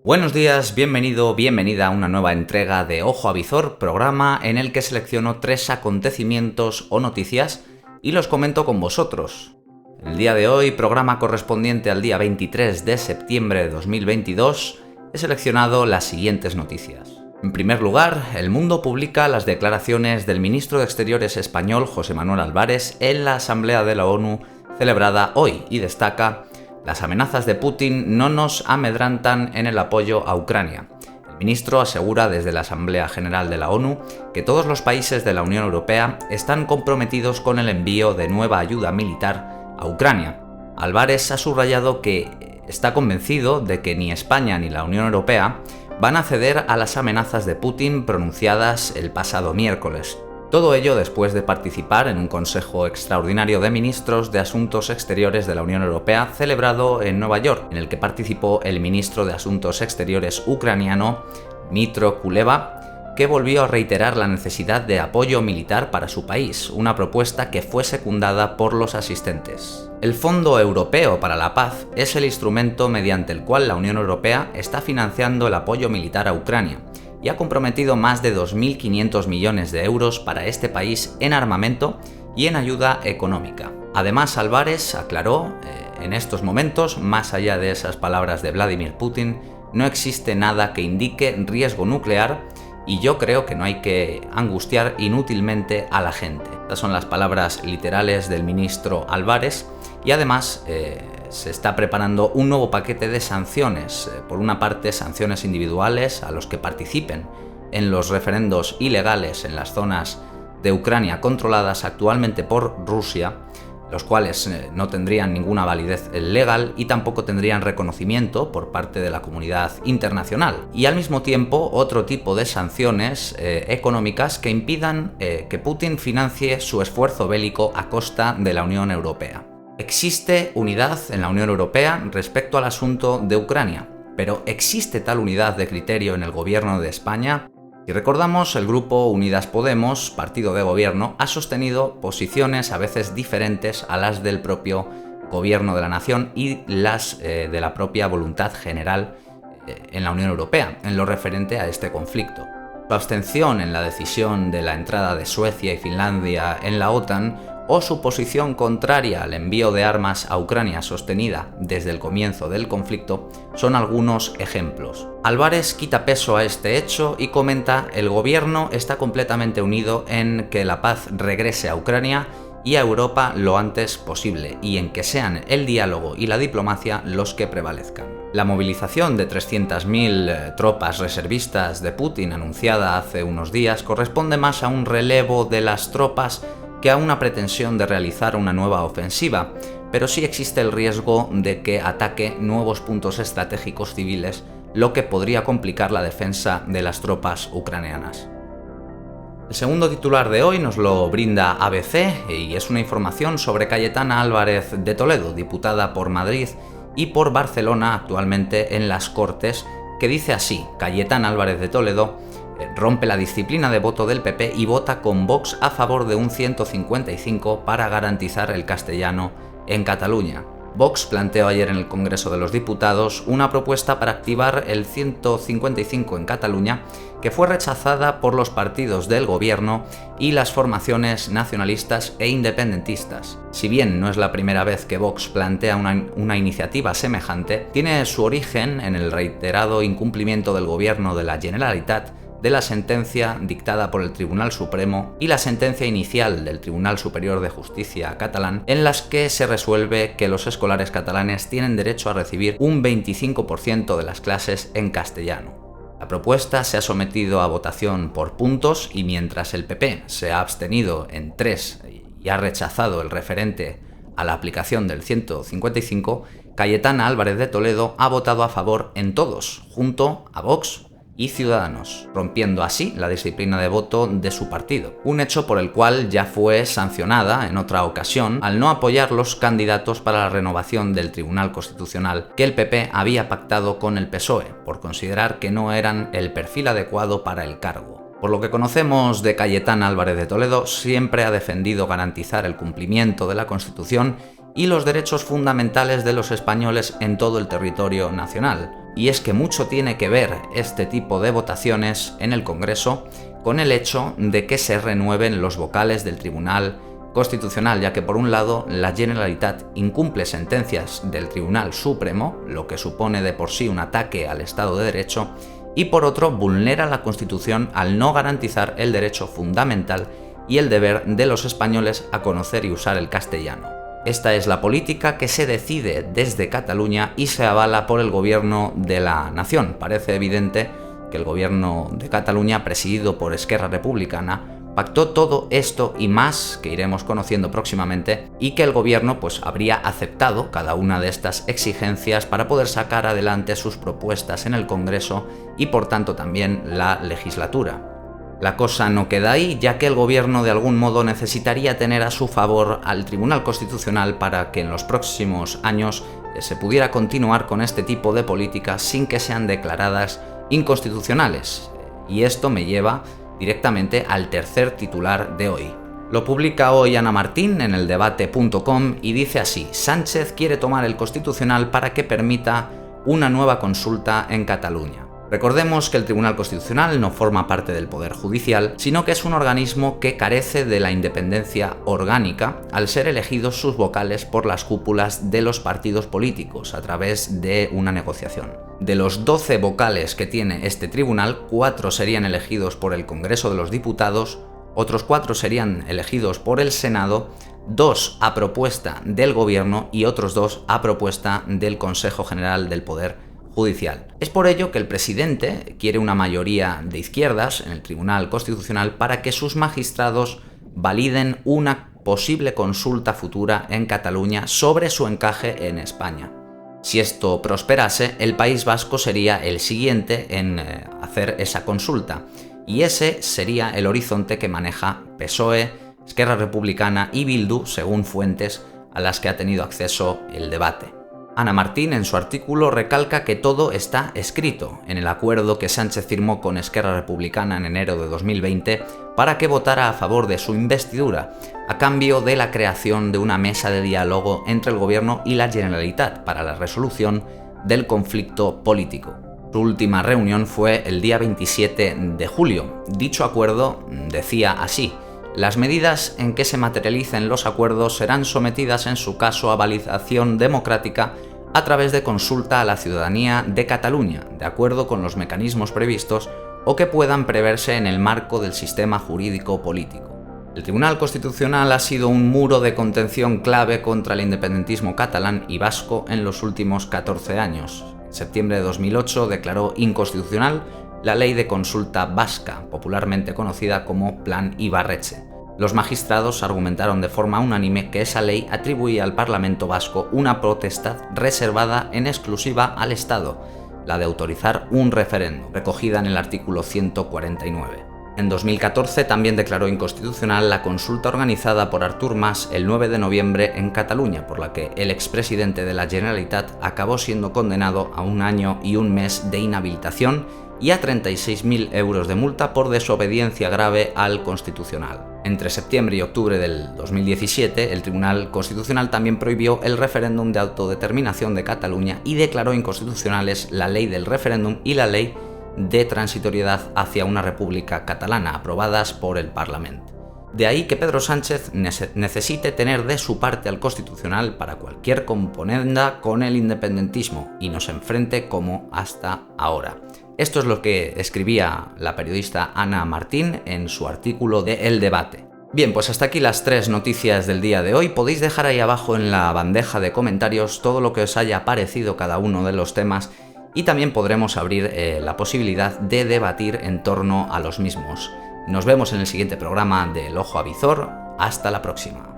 Buenos días, bienvenida a una nueva entrega de Ojo a Visor, programa en el que selecciono 3 acontecimientos o noticias y los comento con vosotros. El día de hoy, programa correspondiente al día 23 de septiembre de 2022, he seleccionado las siguientes noticias. En primer lugar, El Mundo publica las declaraciones del ministro de Exteriores español José Manuel Álvarez en la Asamblea de la ONU celebrada hoy y destaca: las amenazas de Putin no nos amedrantan en el apoyo a Ucrania. El ministro asegura desde la Asamblea General de la ONU que todos los países de la Unión Europea están comprometidos con el envío de nueva ayuda militar a Ucrania. Álvarez ha subrayado que está convencido de que ni España ni la Unión Europea van a ceder a las amenazas de Putin pronunciadas el pasado miércoles. Todo ello después de participar en un Consejo Extraordinario de Ministros de Asuntos Exteriores de la Unión Europea celebrado en Nueva York, en el que participó el ministro de Asuntos Exteriores ucraniano Dmytro Kuleba, que volvió a reiterar la necesidad de apoyo militar para su país, una propuesta que fue secundada por los asistentes. El Fondo Europeo para la Paz es el instrumento mediante el cual la Unión Europea está financiando el apoyo militar a Ucrania, y ha comprometido más de 2.500 millones de euros para este país en armamento y en ayuda económica. Además, Álvarez aclaró, en estos momentos, más allá de esas palabras de Vladimir Putin, no existe nada que indique riesgo nuclear y yo creo que no hay que angustiar inútilmente a la gente. Estas son las palabras literales del ministro Álvarez y además se está preparando un nuevo paquete de sanciones. Por una parte, sanciones individuales a los que participen en los referendos ilegales en las zonas de Ucrania controladas actualmente por Rusia, los cuales no tendrían ninguna validez legal y tampoco tendrían reconocimiento por parte de la comunidad internacional. Y al mismo tiempo, otro tipo de sanciones económicas que impidan que Putin financie su esfuerzo bélico a costa de la Unión Europea. Existe unidad en la Unión Europea respecto al asunto de Ucrania, pero ¿existe tal unidad de criterio en el gobierno de España? Si recordamos, el grupo Unidas Podemos, partido de gobierno, ha sostenido posiciones a veces diferentes a las del propio gobierno de la nación y las de la propia voluntad general en la Unión Europea, en lo referente a este conflicto. Su abstención en la decisión de la entrada de Suecia y Finlandia en la OTAN o su posición contraria al envío de armas a Ucrania sostenida desde el comienzo del conflicto son algunos ejemplos. Álvarez quita peso a este hecho y comenta: el gobierno está completamente unido en que la paz regrese a Ucrania y a Europa lo antes posible y en que sean el diálogo y la diplomacia los que prevalezcan. La movilización de 300.000 tropas reservistas de Putin anunciada hace unos días corresponde más a un relevo de las tropas que a una pretensión de realizar una nueva ofensiva, pero sí existe el riesgo de que ataque nuevos puntos estratégicos civiles, lo que podría complicar la defensa de las tropas ucranianas. El segundo titular de hoy nos lo brinda ABC y es una información sobre Cayetana Álvarez de Toledo, diputada por Madrid y por Barcelona actualmente en las Cortes, que dice así: Cayetana Álvarez de Toledo rompe la disciplina de voto del PP y vota con Vox a favor de un 155 para garantizar el castellano en Cataluña. Vox planteó ayer en el Congreso de los Diputados una propuesta para activar el 155 en Cataluña, que fue rechazada por los partidos del gobierno y las formaciones nacionalistas e independentistas. Si bien no es la primera vez que Vox plantea una iniciativa semejante, tiene su origen en el reiterado incumplimiento del gobierno de la Generalitat de la sentencia dictada por el Tribunal Supremo y la sentencia inicial del Tribunal Superior de Justicia catalán, en las que se resuelve que los escolares catalanes tienen derecho a recibir un 25% de las clases en castellano. La propuesta se ha sometido a votación por puntos y mientras el PP se ha abstenido en 3 y ha rechazado el referente a la aplicación del 155, Cayetana Álvarez de Toledo ha votado a favor en todos, junto a Vox y Ciudadanos, rompiendo así la disciplina de voto de su partido, un hecho por el cual ya fue sancionada en otra ocasión al no apoyar los candidatos para la renovación del Tribunal Constitucional que el PP había pactado con el PSOE, por considerar que no eran el perfil adecuado para el cargo. Por lo que conocemos de Cayetana Álvarez de Toledo, siempre ha defendido garantizar el cumplimiento de la Constitución y los derechos fundamentales de los españoles en todo el territorio nacional. Y es que mucho tiene que ver este tipo de votaciones en el Congreso con el hecho de que se renueven los vocales del Tribunal Constitucional, ya que por un lado la Generalitat incumple sentencias del Tribunal Supremo, lo que supone de por sí un ataque al Estado de Derecho, y por otro vulnera la Constitución al no garantizar el derecho fundamental y el deber de los españoles a conocer y usar el castellano. Esta es la política que se decide desde Cataluña y se avala por el gobierno de la nación. Parece evidente que el gobierno de Cataluña, presidido por Esquerra Republicana, pactó todo esto y más que iremos conociendo próximamente, y que el gobierno habría aceptado cada una de estas exigencias para poder sacar adelante sus propuestas en el Congreso y por tanto también la legislatura. La cosa no queda ahí, ya que el gobierno de algún modo necesitaría tener a su favor al Tribunal Constitucional para que en los próximos años se pudiera continuar con este tipo de políticas sin que sean declaradas inconstitucionales. Y esto me lleva directamente al tercer titular de hoy. Lo publica hoy Ana Martín en eldebate.com y dice así: Sánchez quiere tomar el Constitucional para que permita una nueva consulta en Cataluña. Recordemos que el Tribunal Constitucional no forma parte del Poder Judicial, sino que es un organismo que carece de la independencia orgánica al ser elegidos sus vocales por las cúpulas de los partidos políticos a través de una negociación. De los 12 vocales que tiene este tribunal, 4 serían elegidos por el Congreso de los Diputados, otros 4 serían elegidos por el Senado, 2 a propuesta del Gobierno y otros 2 a propuesta del Consejo General del Poder Judicial. Es por ello que el presidente quiere una mayoría de izquierdas en el Tribunal Constitucional para que sus magistrados validen una posible consulta futura en Cataluña sobre su encaje en España. Si esto prosperase, el País Vasco sería el siguiente en hacer esa consulta, y ese sería el horizonte que maneja PSOE, Esquerra Republicana y Bildu, según fuentes a las que ha tenido acceso el debate. Ana Martín en su artículo recalca que todo está escrito en el acuerdo que Sánchez firmó con Esquerra Republicana en enero de 2020 para que votara a favor de su investidura, a cambio de la creación de una mesa de diálogo entre el Gobierno y la Generalitat para la resolución del conflicto político. Su última reunión fue el día 27 de julio. Dicho acuerdo decía así: las medidas en que se materialicen los acuerdos serán sometidas en su caso a validación democrática a través de consulta a la ciudadanía de Cataluña, de acuerdo con los mecanismos previstos o que puedan preverse en el marco del sistema jurídico político. El Tribunal Constitucional ha sido un muro de contención clave contra el independentismo catalán y vasco en los últimos 14 años. En septiembre de 2008 declaró inconstitucional la ley de consulta vasca, popularmente conocida como Plan Ibarretxe. Los magistrados argumentaron de forma unánime que esa ley atribuía al Parlamento vasco una potestad reservada en exclusiva al Estado, la de autorizar un referéndum, recogida en el artículo 149. En 2014 también declaró inconstitucional la consulta organizada por Artur Mas el 9 de noviembre en Cataluña, por la que el expresidente de la Generalitat acabó siendo condenado a 1 año y 1 mes de inhabilitación y a 36.000 euros de multa por desobediencia grave al Constitucional. Entre septiembre y octubre del 2017, el Tribunal Constitucional también prohibió el referéndum de autodeterminación de Cataluña y declaró inconstitucionales la ley del referéndum y la ley de transitoriedad hacia una república catalana, aprobadas por el Parlamento. De ahí que Pedro Sánchez necesite tener de su parte al Constitucional para cualquier componenda con el independentismo y nos enfrente como hasta ahora. Esto es lo que escribía la periodista Ana Martín en su artículo de El Debate. Bien, pues hasta aquí las 3 noticias del día de hoy. Podéis dejar ahí abajo en la bandeja de comentarios todo lo que os haya parecido cada uno de los temas y también podremos abrir la posibilidad de debatir en torno a los mismos. Nos vemos en el siguiente programa del Ojo Avizor. Hasta la próxima.